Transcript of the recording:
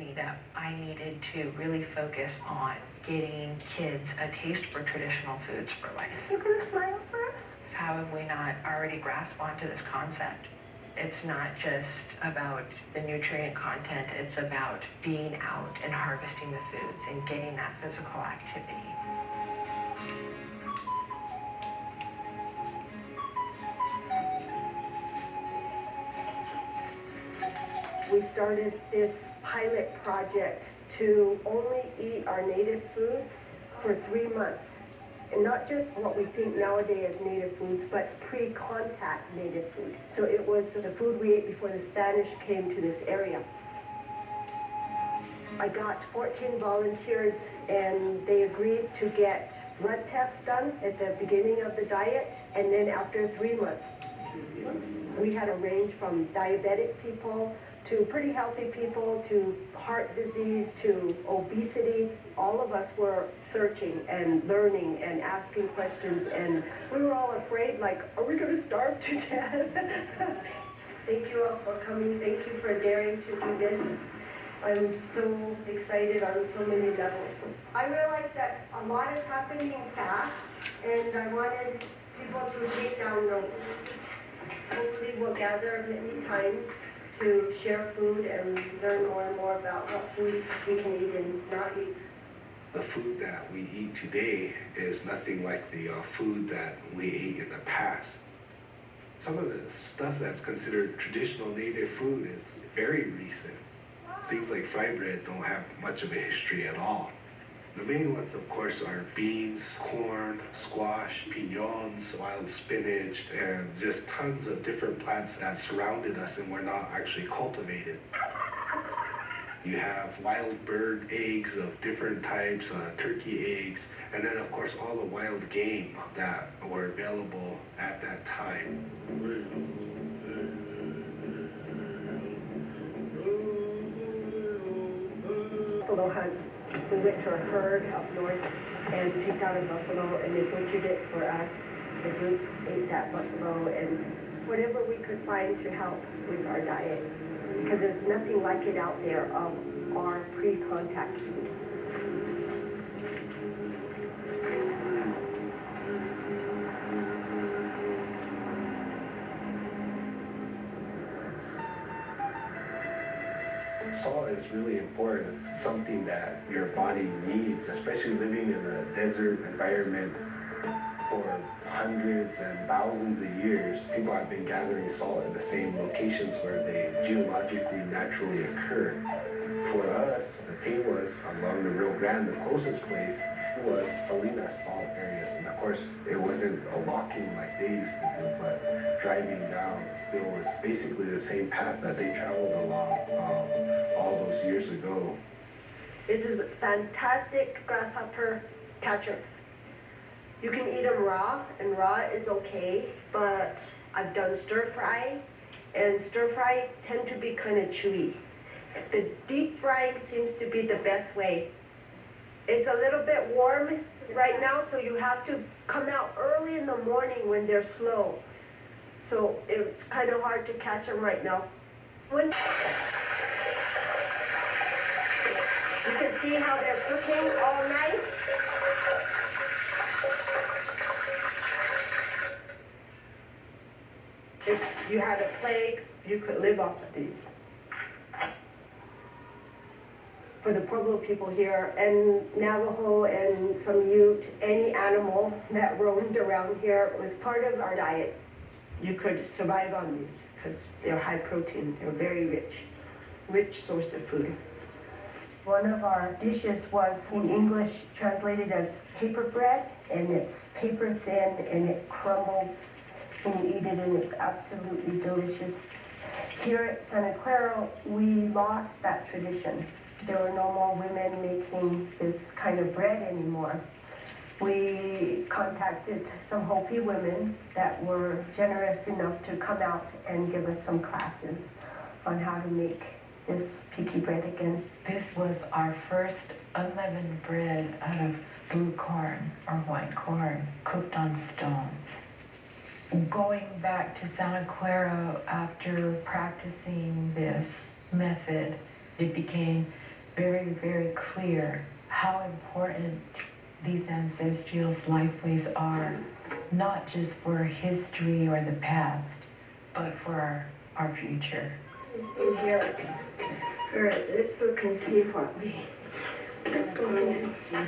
me that I needed to really focus on getting kids a taste for traditional foods for life. You're gonna smile for us? How have we not already grasped onto this concept? It's not just about the nutrient content, it's about being out and harvesting the foods and getting that physical activity. We started this pilot project to only eat our native foods for 3 months. And not just what we think nowadays as native foods, but pre-contact native food. So it was the food we ate before the Spanish came to this area. I got 14 volunteers and they agreed to get blood tests done at the beginning of the diet and then after 3 months. We had a range from diabetic people to pretty healthy people, to heart disease, to obesity. All of us were searching and learning and asking questions, and we were all afraid, like, are we gonna starve to death? Thank you all for coming. Thank you for daring to do this. I'm so excited on so many levels. I realized that a lot is happening fast, and I wanted people to take down notes. Hopefully we'll gather many times to share food and learn more and more about what foods we can eat and not eat. The food that we eat today is nothing like the food that we ate in the past. Some of the stuff that's considered traditional native food is very recent. Things like fry bread don't have much of a history at all. The main ones, of course, are beans, corn, squash, piñons, wild spinach, and just tons of different plants that surrounded us and were not actually cultivated. You have wild bird eggs of different types, turkey eggs, and then, of course, all the wild game that were available at that time. Buffalo hunt. We went to a herd up north and picked out a buffalo and they butchered it for us. The group ate that buffalo and whatever we could find to help with our diet, because there's nothing like it out there of our pre-contact food. Salt is really important. It's something that your body needs, especially living in a desert environment for hundreds and thousands of years. People have been gathering salt in the same locations where they geologically naturally occur. For us, the thing was along the Rio Grande, the closest place was Salinas salt areas. And of course, it wasn't a walking like they used to do, but driving down still was basically the same path that they traveled along all those years ago. This is a fantastic grasshopper catcher. You can eat them raw, and raw is okay, but I've done stir fry, and stir fry tend to be kind of chewy. The deep frying seems to be the best way. It's a little bit warm right now, so you have to come out early in the morning when they're slow. So it's kind of hard to catch them right now. You can see how they're cooking all night. If you had a plague, you could live off of these. For the Pueblo people here, and Navajo and some Ute, any animal that roamed around here was part of our diet. You could survive on these because they're high protein, they're very rich source of food. One of our dishes was in English translated as paper bread, and it's paper thin and it crumbles when you eat it, and it's absolutely delicious. Here at Santa Clara, we lost that tradition. There were no more women making this kind of bread anymore. We contacted some Hopi women that were generous enough to come out and give us some classes on how to make this picky bread again. This was our first unleavened bread out of blue corn or white corn cooked on stones. Going back to Santa Clara after practicing this method, it became very, very clear how important these ancestral lifeways are, not just for history or the past, but for our future. In here, let's look and see what we are going to.